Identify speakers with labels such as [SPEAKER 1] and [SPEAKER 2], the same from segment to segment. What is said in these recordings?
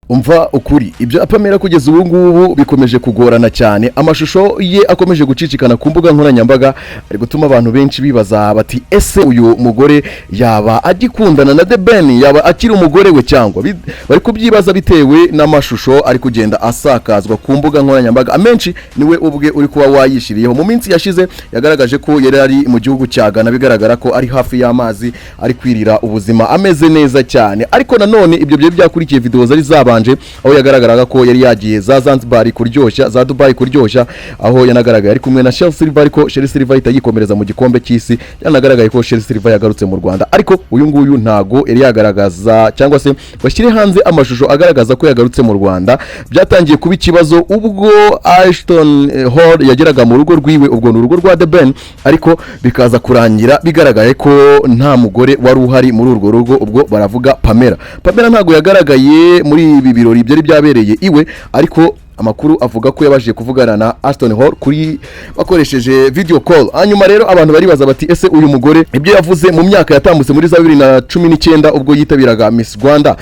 [SPEAKER 1] Umva ukuri ibyo apamera kugeza ubu ngubu bikomeje kugorana cyane, amashusho ye akomeje gucicikana ku mbuga nkoranyambaga ari gutuma abantu benshi bibaza bati ese uyu mugore yaba agikundana na The Ben, yaba akiri umugore we cyangwa bari kubyibaza bitewe n'amashusho ari kugenda asakazwa ku mbuga nkoranyambaga. Amenshi niwe ubwe uri kuba wayishiriyeho. Mu minsi yashize yagaragaje ko yari ari mu gihugu cya Ghana, bigaragara ko ari hafi y'amazi ari kwirira ubuzima ameze neza cyane, ariko nanone ibyo byo byakurikiye video zari zaba aho yagaragaraga ko yari yagiye za Zanzibar kuryoshya, za Dubai kuryoshya, aho yanagaragaye ari kumwe na Shell Silver, ariko Shell Silver itagikomereza mu gikombe cy'isi. Yanagaragaye ko Shell Silver yagarutse mu Rwanda, ariko uyu nguyu ntago yari yagaragaza cyangwa se bashyire hanze amashusho agaragaza ko yagarutse mu Rwanda. Byatangiye kuba ikibazo ubwo Ashton Hall yageraga mu rugo rwiwe, ubwo ni urugo rwa The Ben, ariko bikaza kurangira bigaragaye ko nta mugore wari uhari muri urwo rugo. Ubwo baravuga Pamela ntago yagaragaye muri ibi birori byari byabereye iwe, ariko amakuru avuga ko yabashije kuvugana na Ashton Hall kuri bakoresheje video call. Hanyuma rero abantu baribaza bati ese uyu mugore ibyo yavuze mu myaka yatambutse muri 2019 ubwo yitabiraga Miss Rwanda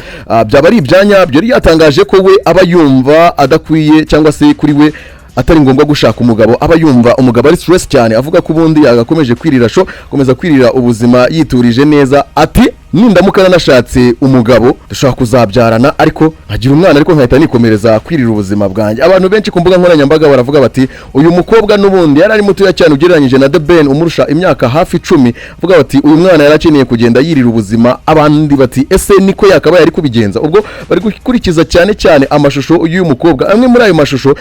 [SPEAKER 1] byaba ari ibyanya byo yatangaje ko we aba yumva adakwiye cyangwa se kuri we atari ngombwa gushaka umugabo, aba yumva umugabo ari stress cyane, avuga ko ubundi yagakomeje kwirira komeza kwirira ubuzima yiturije neza. Ati nindamuka nashatse umugabo dushaka kuzabyarana, ariko nkagira umwana, ariko nkahita nikomereza kwirira ubuzima bwanjye. Abantu benshi ku mbuga nkoranyambaga baravuga bati uyu mukobwa n'ubundi yari ari muto cyane ugereranyije na The Ben umurusha imyaka hafi 10, avuga bati uyu mwana yarakeneye kugenda yirira ubuzima. Abandi bati ese niko yakabaye ari kubigenza? Ubwo bari gukurikiza cyane amashusho y'uyu mukobwa. Amwe muri ayo mashusho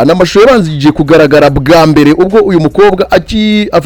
[SPEAKER 1] n'amashusho yabanzije kugaragara bwa mbere ubwo uyu mukobwa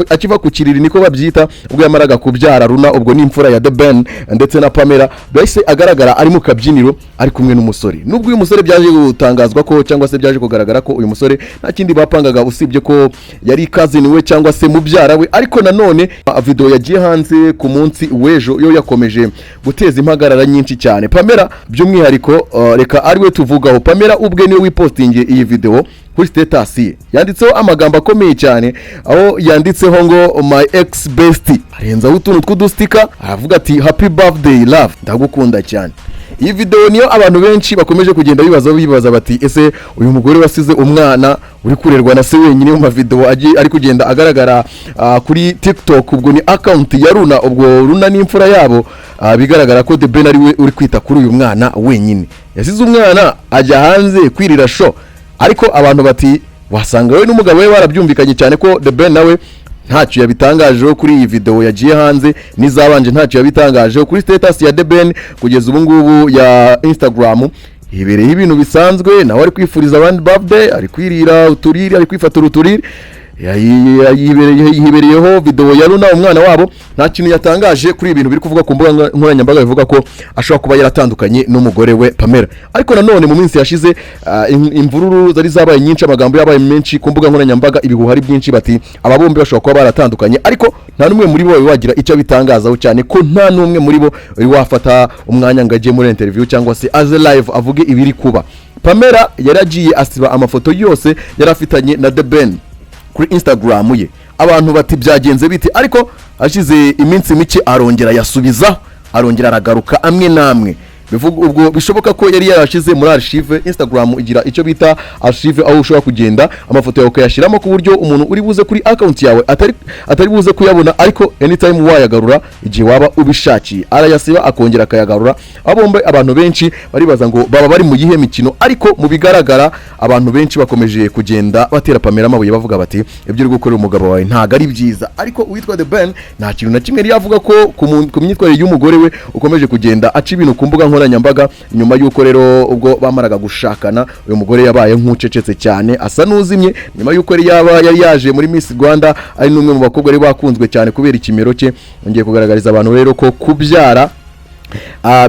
[SPEAKER 1] akiva ku kiriri, niko babyita, ubwo yamaraga kubyara Runa, ubwo ni imfura ya The Ben ndetse na Pamela. Bahise agaragara ari mu kabyiniro ari kumwe n'umusore. Nubwo uyu musore byaje gutangazwa ko cyangwa se byaje kugaragara ko uyu musore nta kindi bapangaga usibye ko yari cousin we cyangwa se mubyara we, ariko nanone video yagiye hanze ku munsi w'ejo yo yakomeje guteza impagarara nyinshi cyane. Pamela by'umwihariko reka ari we tuvugaho. Pamela ubwe niwe wipostinge iyi video kuri status ye, yanditseho amagambo akomeye cyane, aho yanditseho ngo my ex bestie, arenzaho utuntu tw'udustika, aravuga ati happy birthday love, ndagukunda cyane. Iyi video niyo abantu benshi bakomeje kugenda bibaza bati ese uyu mugore wasize umwana uri kurerwa na se wenyine mu video ari kugenda agaragara kuri TikTok, ubwo ni account ya Runa, ubwo Runa ni imfura yabo, bigaragara ko The Ben ari we uri kwita kuri uyu mwana wenyine. Yasize umwana ajya hanze kwirira ariko abantu bati wasanga we n'umugabo we barabyumvikanye cyane ko The Ben nawe ntacyo yabitangajeho kuri iyi video yagiye hanze, nizabanje ntacyo yabitangajeho kuri status ya The Ben kugeza ubu ngubu ya Instagram. Hibereye ibintu bisanzwe, nawe ari kwifuriza abandi birthday, ari kwirira uturiri, ari kwifatura uturiri. Yibereyeho video ya Runa umwana wabo. Nta kintu yatangaje kuri ibintu biri kuvuga ku mbuga nkoranyambaga bivuga ko ashobora kuba yaratandukanye n'umugore we Pamela. Ariko nanone mu minsi yashize imvururu zari zabaye nyinshi, amagambo yabaye menshi ku mbuga nkoranyambaga, ibihuha ari byinshi bati aba bombi bashobora kuba baratandukanye, ariko nta numwe muri bo wagira icyo bitangazaho, cyane ko nta numwe muri bo wafata umwanya ngaje muri interview cyangwa se as live avuge ibiri kuba. Pamela yaragiye asiba amafoto yose yarafitanye na The Ben kuri Instagram ye. Abantu bati byagenze biti, ariko ashize iminsi mike arongera yasubiza, arongera aragaruka amwe namwe. Bivuga ubwo bishoboka ko yari yarashize muri archive. Instagram igira icyo bita archive, aho ushobora kugenda amafoto yawe ukayashiramo ku buryo umuntu uri buze kuri account yawe atari buze kuyabona, ariko anytime wayagarura igihe waba ubishakiye arayasiba akongera akayagarura. Abombe abantu benshi baribaza ngo baba bari mu gihe mikino, ariko mu bigaragara abantu benshi bakomeje kugenda batera Pamela amabuye bavuga bati ibyo uri gukorera umugabo wawe ntago ari byiza. Ariko uwitwa The Ben nta kintu na kimwe yari yavuga ko ku myitwarire y'umugore we ukomeje kugenda aca ibintu ku mbuga nkoranyambaga. Nyuma y'uko rero ubwo bamaraga gushakana, uyu mugore yabaye nk'ucecetse cyane, asa n'uzimye. Nyuma y'uko yari yaje muri Miss Rwanda, ari n'umwe mu bakobwa bari bakunzwe cyane kubera ikimero cye. Ngiye kugaragariza abantu rero ko kubyara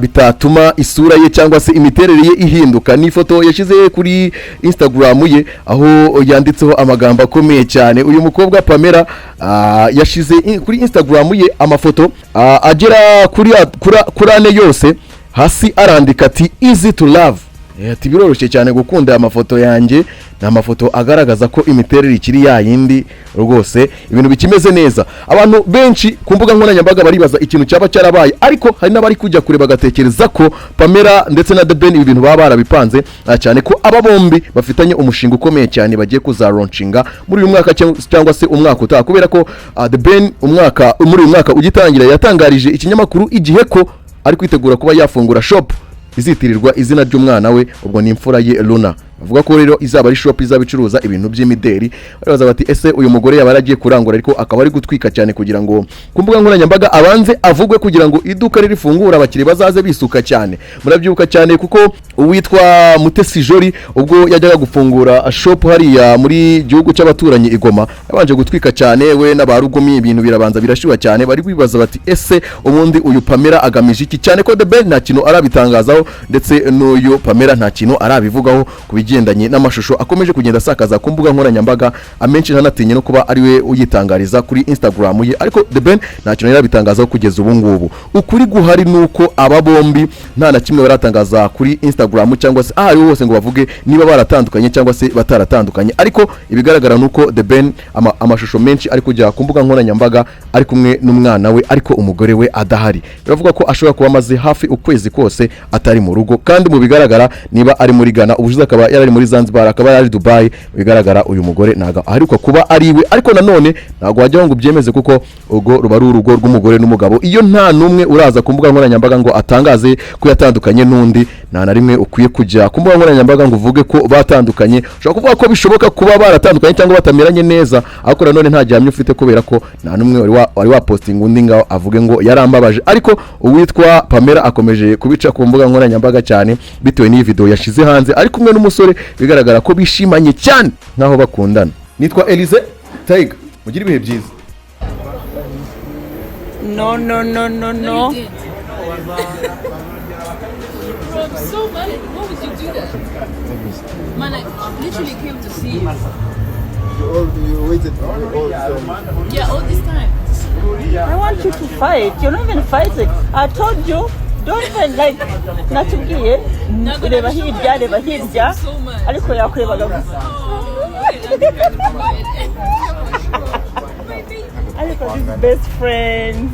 [SPEAKER 1] bitatuma isura ye cyangwa se imiterere ye ihinduka. Ni ifoto yashize kuri Instagram ye, aho yanditseho amagambo akomeye cyane. Uyu mukobwa Pamela yashize kuri Instagram ye amafoto agera kuri ane yose. Hasi arandika ati easy to love, ati biroroshye cyane gukunda amafoto yanjye, ni amafoto agaragaza ko imiterere ikiri yayindi rwose, ibintu bikimeze neza. Abantu benshi ku mbuga nkoranyambaga baribaza ikintu cyaba cyarabaye, ariko hari n'abari kujya kure bagatekereza ko Pamela ndetse na The Ben ibi bintu baba barabipanze, cyane ko aba bombi bafitanye umushinga ukomeye cyane bagiye kuzaronchinga muri uyu mwaka cyangwa se umwaka utaha, kubera ko The Ben muri uyu mwaka ugitangira yatangarije ikinyamakuru Igihe ko ari kwitegura kuba yafungura shop izitirirwa izina ry'umwana we, ubwo ni imfura ye Luna. Bavuga ko rero izaba ari shop izabicuruza ibintu by'imideri. Barabaza bati ese uyu mugore yaba yaragiye kurangura ariko akaba ari gutwika cyane kugira ngo ku mbuga nkoranyambaga abanze avugwe kugira ngo iduka rifungura abakiri bazaze bisuka cyane. Murabyuka cyane kuko uwitwa Mutesi Jolly ubwo yajyaga gufungura shop hariya muri gihugu cy'abaturanyi Igoma, yabanje gutwika cyane we n'abarugumi, ibintu birabanza birashyuha cyane. Bari kwibaza bati ese ubundi uyu Pamela agamije iki, cyane ko The Ben nta kintu arabitangazaho ndetse n'uyu Pamela nta kintu arabivugaho kubigendanye n'amashusho akomeje kugenda asakaza ku mbuga nkoranyambaga, amenshi ntanatinye no kuba ari we uyitangariza kuri Instagram ye, ariko The Ben nta kintu yarabitangazaho kugeza ubu ngubu. Ukuri guhari nuko aba bombi nta na kimwe baratangaza kuri Instagram cyangwa se ahari hose ngo bavuge niba baratandukanye cyangwa se bataratandukanye, ariko ibigaragara nuko The Ben amashusho menshi ari kujya ku mbuga nkoranyambaga ari kumwe n'umwana we, ariko umugore we adahari. Biravuga ko ashobora kuba amaze hafi ukwezi kose atari mu rugo, kandi mu bigaragara niba ari muri Ghana, ubushize akaba yarari muri Zanzibar, akaba yari Dubai, bigaragara uyu mugore ntago aheruka kuba ari we, ariko nanone ntago wajyaho ngo byemeze kuko ubwo ruba ari urugo rw'umugore n'umugabo. Iyo nta numwe uraza ku mbuga nkoranyambaga ngo atangaze ko yatandukanye n'undi, nta na rimwe ukwiye kujya ku mbuga nkoranyambaga ngo uvuge ko batandukanye. Ushobora kuvuga ko bishoboka kuba baratandukanye cyangwa batameranye neza, ariko nanone nta gihamya ufite kubera ko nta numwe wari wapostinga undi ngaho avuge ngo yarambabaje. Ariko uwitwa Pamela akomeje kubica ku mbuga nkoranyambaga cyane bitewe n'iyi video yashize hanze ari kumwe n'umusore bigaragara ko bishimanye cyane nkaho bakundana. Nitwa Elize Taiga, mugira ibihe byiza.
[SPEAKER 2] No.
[SPEAKER 3] Rob, so mad. Why would you do that? Man, I literally came to see you.
[SPEAKER 4] You waited all time.
[SPEAKER 3] Yeah, all this time.
[SPEAKER 2] I want you to fight. You're not even fighting. I told you, don't even like natubwiye reba hirya ariko yakwebaga gusa. Ariko these best friends.